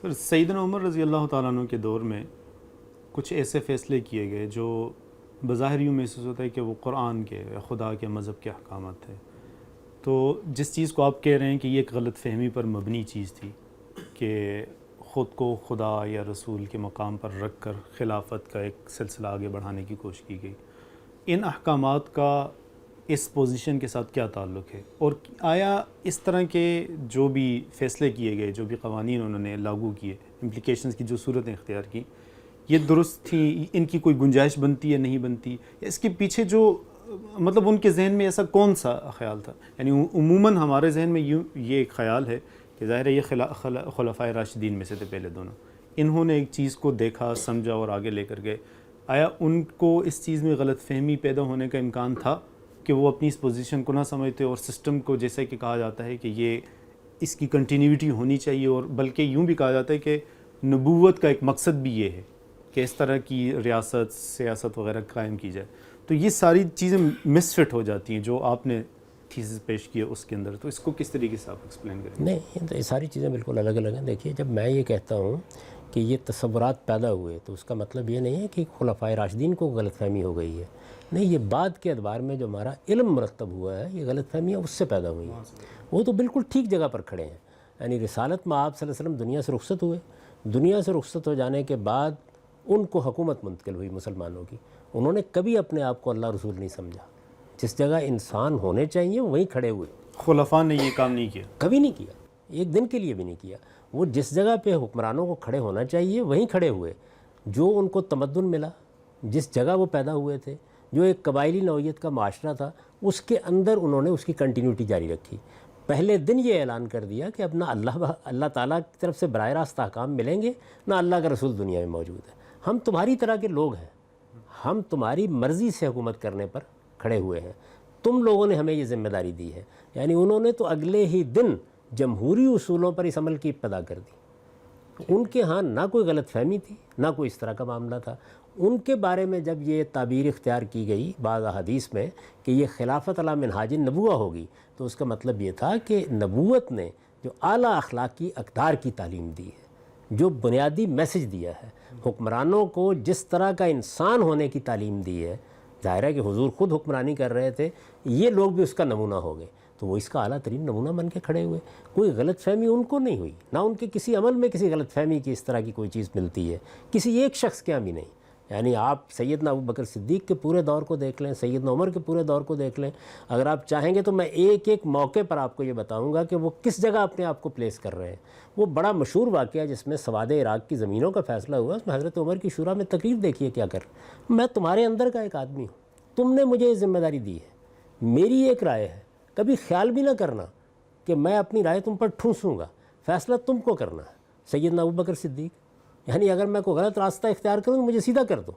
پھر سیدنا عمر رضی اللہ تعالیٰ عنہ کے دور میں کچھ ایسے فیصلے کیے گئے جو بظاہر یوں محسوس ہوتا ہے کہ وہ قرآن کے یا خدا کے مذہب کے احکامات تھے. تو جس چیز کو آپ کہہ رہے ہیں کہ یہ ایک غلط فہمی پر مبنی چیز تھی کہ خود کو خدا یا رسول کے مقام پر رکھ کر خلافت کا ایک سلسلہ آگے بڑھانے کی کوشش کی گئی، ان احکامات کا اس پوزیشن کے ساتھ کیا تعلق ہے؟ اور آیا اس طرح کے جو بھی فیصلے کیے گئے، جو بھی قوانین انہوں نے لاگو کیے، امپلیکیشنز کی جو صورتیں اختیار کی، یہ درست تھیں؟ ان کی کوئی گنجائش بنتی ہے نہیں بنتی؟ اس کے پیچھے جو مطلب ان کے ذہن میں ایسا کون سا خیال تھا؟ یعنی عموماً ہمارے ذہن میں یہ ایک خیال ہے کہ ظاہر ہے یہ خلفائے راشدین میں سے تھے پہلے دونوں، انہوں نے ایک چیز کو دیکھا، سمجھا اور آگے لے کر گئے. آیا ان کو اس چیز میں غلط فہمی پیدا ہونے کا امکان تھا کہ وہ اپنی اس پوزیشن کو نہ سمجھتے اور سسٹم کو، جیسے کہ کہا جاتا ہے کہ یہ اس کی کنٹینیوٹی ہونی چاہیے، اور بلکہ یوں بھی کہا جاتا ہے کہ نبوت کا ایک مقصد بھی یہ ہے کہ اس طرح کی ریاست، سیاست وغیرہ قائم کی جائے، تو یہ ساری چیزیں مس فٹ ہو جاتی ہیں جو آپ نے تھیسس پیش کیا اس کے اندر. تو اس کو کس طریقے سے آپ ایکسپلین کریں گے؟ نہیں، یہ ساری چیزیں بالکل الگ الگ ہیں. دیکھیے، جب میں یہ کہتا ہوں کہ یہ تصورات پیدا ہوئے تو اس کا مطلب یہ نہیں ہے کہ خلفائے راشدین کو غلط فہمی ہو گئی ہے. نہیں، یہ بعد کے ادوار میں جو ہمارا علم مرتب ہوا ہے، یہ غلط فہمیاں اس سے پیدا ہوئی ہیں. وہ تو بالکل ٹھیک جگہ پر کھڑے ہیں. یعنی رسالت میں آپ صلی اللہ علیہ وسلم دنیا سے رخصت ہوئے، دنیا سے رخصت ہو جانے کے بعد ان کو حکومت منتقل ہوئی مسلمانوں کی. انہوں نے کبھی اپنے آپ کو اللہ رسول نہیں سمجھا. جس جگہ انسان ہونے چاہیے وہیں کھڑے ہوئے. خلفاء نے یہ کام نہیں کیا، کبھی نہیں کیا، ایک دن کے لیے بھی نہیں کیا. وہ جس جگہ پہ حکمرانوں کو کھڑے ہونا چاہیے وہیں کھڑے ہوئے. جو ان کو تمدن ملا، جس جگہ وہ پیدا ہوئے تھے، جو ایک قبائلی نوعیت کا معاشرہ تھا، اس کے اندر انہوں نے اس کی کنٹینیوٹی جاری رکھی. پہلے دن یہ اعلان کر دیا کہ اب نہ اللہ تعالیٰ کی طرف سے براہ راست احکام ملیں گے، نہ اللہ کا رسول دنیا میں موجود ہے. ہم تمہاری طرح کے لوگ ہیں، ہم تمہاری مرضی سے حکومت کرنے پر کھڑے ہوئے ہیں، تم لوگوں نے ہمیں یہ ذمہ داری دی ہے. یعنی انہوں نے تو اگلے ہی دن جمہوری اصولوں پر اس عمل کی ابتدا کر دی. ان کے ہاں نہ کوئی غلط فہمی تھی، نہ کوئی اس طرح کا معاملہ تھا. ان کے بارے میں جب یہ تعبیر اختیار کی گئی بعض احادیث میں کہ یہ خلافت علی منہاج النبوہ ہوگی، تو اس کا مطلب یہ تھا کہ نبوت نے جو اعلیٰ اخلاقی اقدار کی تعلیم دی ہے، جو بنیادی میسج دیا ہے، حکمرانوں کو جس طرح کا انسان ہونے کی تعلیم دی ہے. ظاہر ہے کہ حضور خود حکمرانی کر رہے تھے، یہ لوگ بھی اس کا نمونہ ہو گئے، تو وہ اس کا اعلیٰ ترین نمونہ بن کے کھڑے ہوئے. کوئی غلط فہمی ان کو نہیں ہوئی، نہ ان کے کسی عمل میں کسی غلط فہمی کی اس طرح کی کوئی چیز ملتی ہے کسی ایک شخص کے یہاں بھی نہیں. یعنی آپ سیدنا ابو بکر صدیق کے پورے دور کو دیکھ لیں، سیدنا عمر کے پورے دور کو دیکھ لیں. اگر آپ چاہیں گے تو میں ایک ایک موقع پر آپ کو یہ بتاؤں گا کہ وہ کس جگہ اپنے آپ کو پلیس کر رہے ہیں. وہ بڑا مشہور واقعہ جس میں سواد عراق کی زمینوں کا فیصلہ ہوا، اس میں حضرت عمر کی شورا میں تقریر دیکھیے کیا کر. میں تمہارے اندر کا ایک آدمی ہوں، تم نے مجھے یہ ذمہ داری دی ہے، میری ایک رائے ہے، کبھی خیال بھی نہ کرنا کہ میں اپنی رائے تم پر ٹھونسوں گا، فیصلہ تم کو کرنا ہے. سیدنا ابو بکر صدیق، یعنی اگر میں کوئی غلط راستہ اختیار کروں مجھے سیدھا کر دو.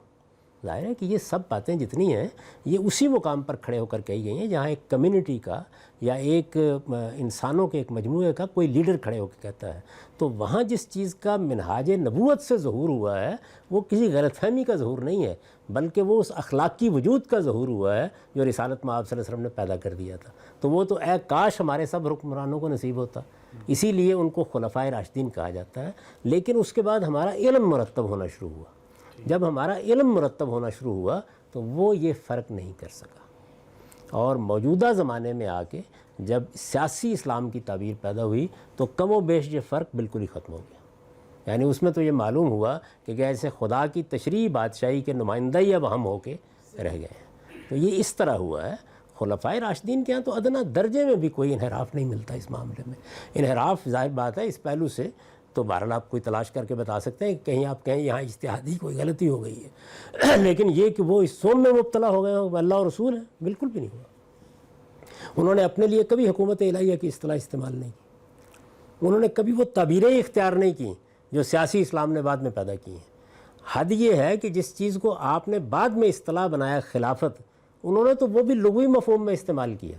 ظاہر ہے کہ یہ سب باتیں جتنی ہیں یہ اسی مقام پر کھڑے ہو کر کہی گئی ہیں جہاں ایک کمیونٹی کا یا ایک انسانوں کے ایک مجموعے کا کوئی لیڈر کھڑے ہو کے کہتا ہے. تو وہاں جس چیز کا منہاج نبوت سے ظہور ہوا ہے وہ کسی غلط فہمی کا ظہور نہیں ہے، بلکہ وہ اس اخلاقی وجود کا ظہور ہوا ہے جو رسالت میں آپ صلی اللہ علیہ وسلم نے پیدا کر دیا تھا. تو وہ تو اے کاش ہمارے سب حکمرانوں کو نصیب ہوتا. اسی لیے ان کو خلفائے راشدین کہا جاتا ہے. لیکن اس کے بعد ہمارا علم مرتب ہونا شروع ہوا. جب ہمارا علم مرتب ہونا شروع ہوا تو وہ یہ فرق نہیں کر سکا. اور موجودہ زمانے میں آ کے جب سیاسی اسلام کی تعبیر پیدا ہوئی تو کم و بیش یہ فرق بالکل ہی ختم ہو گیا. یعنی اس میں تو یہ معلوم ہوا کہ ایسے خدا کی تشریع بادشاہی کے نمائندہ ہی اب ہم ہو کے رہ گئے ہیں. تو یہ اس طرح ہوا ہے. خلفائے راشدین کے ہاں تو ادنا درجے میں بھی کوئی انحراف نہیں ملتا اس معاملے میں. انحراف ظاہر بات ہے اس پہلو سے تو بہرحال آپ کوئی تلاش کر کے بتا سکتے ہیں کہ کہیں آپ کہیں یہاں اجتہادی کوئی غلطی ہو گئی ہے. لیکن یہ کہ وہ اس سوم میں مبتلا ہو گئے ہوں اللہ اور رسول ہے، بالکل بھی نہیں ہوا. انہوں نے اپنے لیے کبھی حکومت الہیہ کی اصطلاح استعمال نہیں کی. انہوں نے کبھی وہ تعبیریں اختیار نہیں کی جو سیاسی اسلام نے بعد میں پیدا کی ہیں. حد یہ ہے کہ جس چیز کو آپ نے بعد میں اصطلاح بنایا خلافت، انہوں نے تو وہ بھی لغوی مفہوم میں استعمال کیا.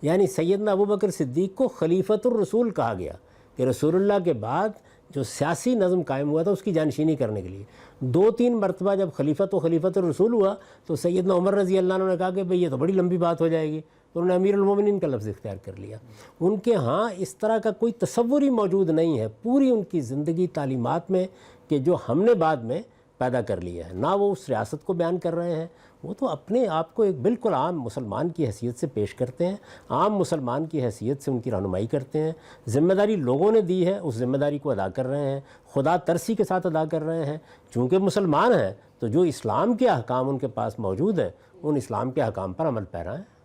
یعنی سیدنا ابو بکر صدیق کو خلیفۃ الرسول کہا گیا کہ رسول اللہ کے بعد جو سیاسی نظم قائم ہوا تھا اس کی جانشینی کرنے کے لیے. 2-3 مرتبہ جب خلیفۃ الرسول ہوا تو سیدنا عمر رضی اللہ عنہ نے کہا کہ بھئی یہ تو بڑی لمبی بات ہو جائے گی. تو انہوں نے امیر المومنین کا لفظ اختیار کر لیا. ان کے ہاں اس طرح کا کوئی تصور ہی موجود نہیں ہے پوری ان کی زندگی تعلیمات میں کہ جو ہم نے بعد میں پیدا کر لیا ہے. نہ وہ اس ریاست کو بیان کر رہے ہیں, وہ تو اپنے آپ کو ایک بالکل عام مسلمان کی حیثیت سے پیش کرتے ہیں, عام مسلمان کی حیثیت سے ان کی رہنمائی کرتے ہیں. ذمہ داری لوگوں نے دی ہے, اس ذمہ داری کو ادا کر رہے ہیں, خدا ترسی کے ساتھ ادا کر رہے ہیں. چونکہ مسلمان ہیں تو جو اسلام کے احکام ان کے پاس موجود ہیں ان اسلام کے احکام پر عمل پیرا ہیں.